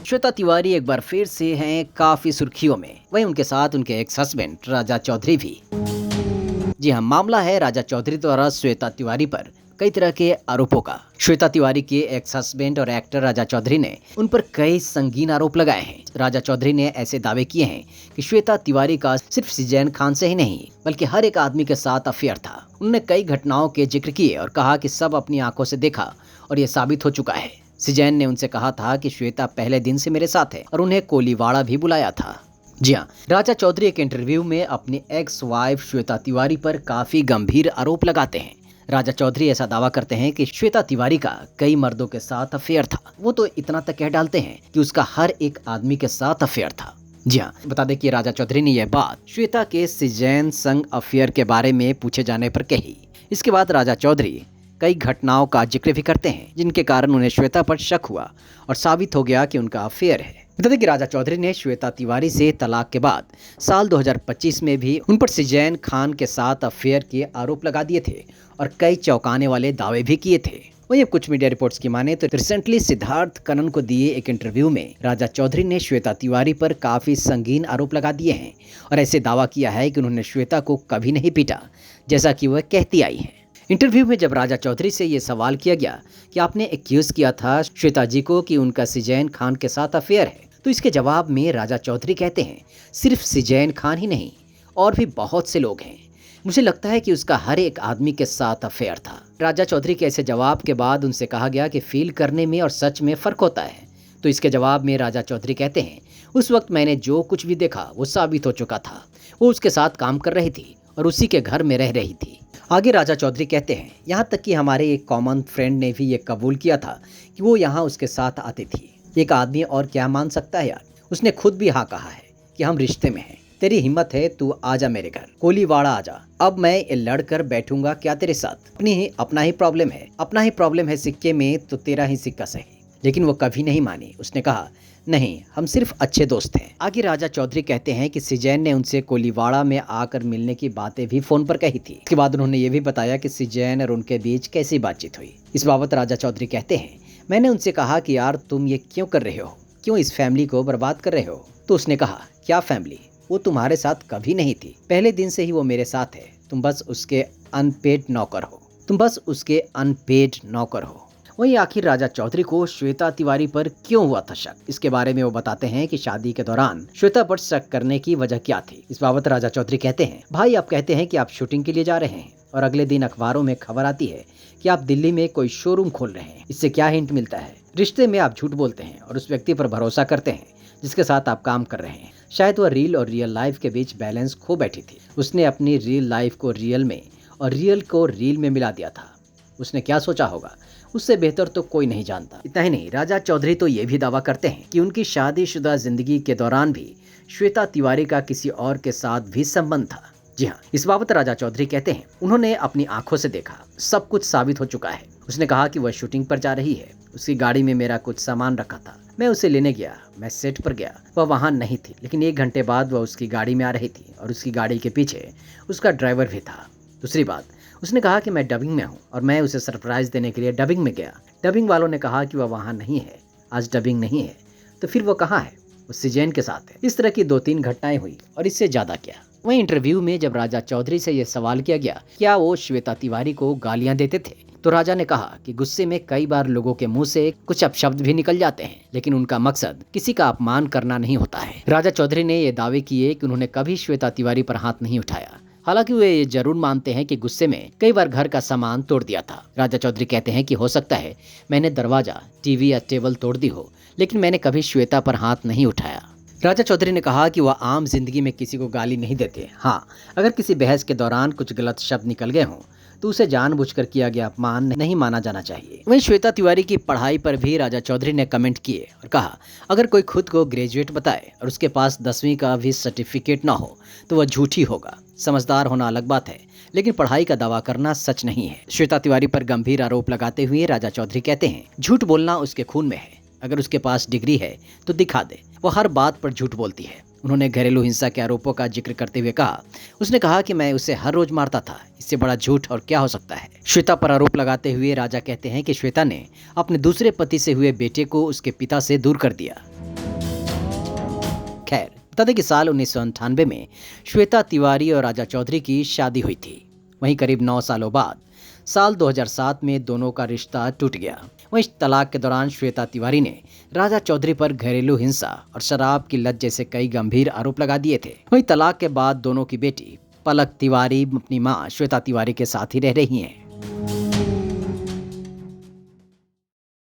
श्वेता तिवारी एक बार फिर से हैं काफी सुर्खियों में, वहीं उनके साथ उनके एक्स हस्बैंड राजा चौधरी भी। जी हाँ, मामला है राजा चौधरी द्वारा श्वेता तिवारी पर कई तरह के आरोपों का। श्वेता तिवारी के एक्स हस्बैंड और एक्टर राजा चौधरी ने उन पर कई संगीन आरोप लगाए हैं। राजा चौधरी ने ऐसे दावे किए हैं कि श्वेता तिवारी का सिर्फ सिजैन खान से ही नहीं बल्कि हर एक आदमी के साथ अफेयर था। उन्होंने कई घटनाओं के जिक्र किए और कहा कि सब अपनी आंखों से देखा और ये साबित हो चुका है। सिजैन ने उनसे कहा था कि श्वेता पहले दिन से मेरे साथ है और उन्हें कोलीवाड़ा भी बुलाया था। जी हाँ, राजा चौधरी एक इंटरव्यू में अपनी एक्स वाइफ श्वेता तिवारी पर काफी गंभीर आरोप लगाते हैं। राजा चौधरी ऐसा दावा करते हैं कि श्वेता तिवारी का कई मर्दों के साथ अफेयर था। वो तो इतना तक कह डालते हैं कि उसका हर एक आदमी के साथ अफेयर था। जी हाँ, बता दें कि राजा चौधरी ने यह बात श्वेता के सिजैन संग अफेयर के बारे में पूछे जाने पर कही। इसके बाद राजा चौधरी कई घटनाओं का जिक्र भी करते हैं जिनके कारण उन्हें श्वेता पर शक हुआ और साबित हो गया कि उनका अफेयर है। बता दें कि राजा चौधरी ने श्वेता तिवारी से तलाक के बाद साल 2025 में भी उन पर सिजैन खान के साथ अफेयर के आरोप लगा दिए थे और कई चौंकाने वाले दावे भी किए थे। वहीं अब कुछ मीडिया रिपोर्ट्स की माने तो रिसेंटली सिद्धार्थ कनन को दिए एक इंटरव्यू में राजा चौधरी ने श्वेता तिवारी पर काफी संगीन आरोप लगा दिए हैं और ऐसे दावा किया है कि उन्होंने श्वेता को कभी नहीं पीटा, जैसा कि वह कहती आई है। इंटरव्यू में जब राजा चौधरी से ये सवाल किया गया कि आपने एक्यूज किया था श्वेता जी को कि उनका सिजैन खान के साथ अफेयर है, तो इसके जवाब में राजा चौधरी कहते हैं सिर्फ सिजैन खान ही नहीं और भी बहुत से लोग हैं। मुझे लगता है कि उसका हर एक आदमी के साथ अफेयर था। राजा चौधरी के ऐसे जवाब के बाद उनसे कहा गया कि फील करने में और सच में फ़र्क होता है। तो इसके जवाब में राजा चौधरी कहते हैं उस वक्त मैंने जो कुछ भी देखा वो साबित हो चुका था। वो उसके साथ काम कर रही थी और उसी के घर में रह रही थी। आगे राजा चौधरी कहते हैं यहाँ तक कि हमारे एक कॉमन फ्रेंड ने भी ये कबूल किया था कि वो यहाँ उसके साथ आती थी। एक आदमी और क्या मान सकता है यार। उसने खुद भी हाँ कहा है कि हम रिश्ते में हैं। तेरी हिम्मत है तू आजा मेरे घर, कोलीवाड़ा आजा। अब मैं ये लड़कर बैठूंगा क्या तेरे साथ? अपना ही प्रॉब्लम है सिक्के में, तो तेरा ही सिक्का सही। लेकिन वो कभी नहीं मानी। उसने कहा नहीं, हम सिर्फ अच्छे दोस्त हैं। आगे राजा चौधरी कहते हैं कि सिजैन ने उनसे कोलीवाड़ा में आकर मिलने की बातें भी फोन पर कही थी। इसके बाद उन्होंने ये भी बताया कि सिजैन और उनके बीच कैसी बातचीत हुई। इस बाबत राजा चौधरी कहते हैं मैंने उनसे कहा कि यार तुम ये क्यों कर रहे हो, क्यों इस फैमिली को बर्बाद कर रहे हो? तो उसने कहा क्या फैमिली, वो तुम्हारे साथ कभी नहीं थी। पहले दिन से ही वो मेरे साथ है। तुम बस उसके अनपेड नौकर हो। वहीं आखिर राजा चौधरी को श्वेता तिवारी पर क्यों हुआ था शक, इसके बारे में वो बताते हैं कि शादी के दौरान श्वेता पर शक करने की वजह क्या थी। इस बाबत राजा चौधरी कहते हैं भाई आप कहते हैं कि आप शूटिंग के लिए जा रहे हैं और अगले दिन अखबारों में खबर आती है कि आप दिल्ली में कोई शोरूम खोल रहे हैं। इससे क्या हिंट मिलता है? रिश्ते में आप झूठ बोलते हैं और उस व्यक्ति पर भरोसा करते हैं जिसके साथ आप काम कर रहे हैं। शायद वह रील और रियल लाइफ के बीच बैलेंस खो बैठी थी। उसने अपनी रियल लाइफ को रियल में और रियल को रील में मिला दिया था। उसने क्या सोचा होगा, उससे बेहतर तो कोई नहीं जानता। इतना ही नहीं, राजा चौधरी तो ये भी दावा करते हैं कि उनकी शादीशुदा जिंदगी के दौरान भी श्वेता तिवारी का किसी और के साथ भी संबंध था। जी हाँ, इस बाबत राजा चौधरी कहते हैं उन्होंने अपनी आंखों से देखा, सब कुछ साबित हो चुका है। उसने कहा कि वह शूटिंग पर जा रही है। उसकी गाड़ी में मेरा कुछ सामान रखा था। मैं उसे लेने गया, मैं सेट पर गया, वह वहाँ नहीं थी। लेकिन 1 घंटे बाद वह उसकी गाड़ी में आ रही थी और उसकी गाड़ी के पीछे उसका ड्राइवर भी था। दूसरी बात, उसने कहा कि मैं डबिंग में हूँ और मैं उसे सरप्राइज देने के लिए डबिंग में गया। डबिंग वालों ने कहा कि वह वहाँ नहीं है, आज डबिंग नहीं है। तो फिर वो कहाँ है? वो सिजैन के साथ है। इस तरह की 2-3 घटनाएं हुई और इससे ज्यादा क्या। वहीं इंटरव्यू में जब राजा चौधरी से यह सवाल किया गया क्या वो श्वेता तिवारी को गालियां देते थे, तो राजा ने कहा कि गुस्से में कई बार लोगों के मुंह से कुछ अपशब्द भी निकल जाते हैं, लेकिन उनका मकसद किसी का अपमान करना नहीं होता है। राजा चौधरी ने ये दावे किए कि उन्होंने कभी श्वेता तिवारी पर हाथ नहीं उठाया। हालांकि वे ये जरूर मानते हैं कि गुस्से में कई बार घर का सामान तोड़ दिया था। राजा चौधरी कहते हैं कि हो सकता है मैंने दरवाजा, टीवी या टेबल तोड़ दी हो, लेकिन मैंने कभी श्वेता पर हाथ नहीं उठाया। राजा चौधरी ने कहा कि वह आम जिंदगी में किसी को गाली नहीं देते। हाँ, अगर किसी बहस के दौरान कुछ गलत शब्द निकल गए हों तो उसे जानबूझकर किया गया अपमान नहीं माना जाना चाहिए। वहीं श्वेता तिवारी की पढ़ाई पर भी राजा चौधरी ने कमेंट किए और कहा अगर कोई खुद को ग्रेजुएट बताए और उसके पास 10वीं का भी सर्टिफिकेट ना हो तो वह झूठी होगा। समझदार होना अलग बात है, लेकिन पढ़ाई का दावा करना सच नहीं है। श्वेता तिवारी पर गंभीर आरोप लगाते हुए राजा चौधरी कहते हैं झूठ बोलना उसके खून में है। अगर उसके पास डिग्री है तो दिखा दे। वो हर बात पर झूठ बोलती है। उन्होंने घरेलू हिंसा के आरोपों का जिक्र करते हुए कहा उसने कहा कि मैं उसे हर रोज मारता था। इससे बड़ा झूठ और क्या हो सकता है। श्वेता पर आरोप लगाते हुए राजा कहते हैं कि श्वेता ने अपने दूसरे पति से हुए बेटे को उसके पिता से दूर कर दिया। खैर, बता दें कि साल 1998 में श्वेता तिवारी और राजा चौधरी की शादी हुई थी। वहीं करीब 9 सालों बाद साल 2007 में दोनों का रिश्ता टूट गया। वहीं तलाक के दौरान श्वेता तिवारी ने राजा चौधरी पर घरेलू हिंसा और शराब की लत जैसे कई गंभीर आरोप लगा दिए थे। वहीं तलाक के बाद दोनों की बेटी पलक तिवारी अपनी मां श्वेता तिवारी के साथ ही रह रही हैं।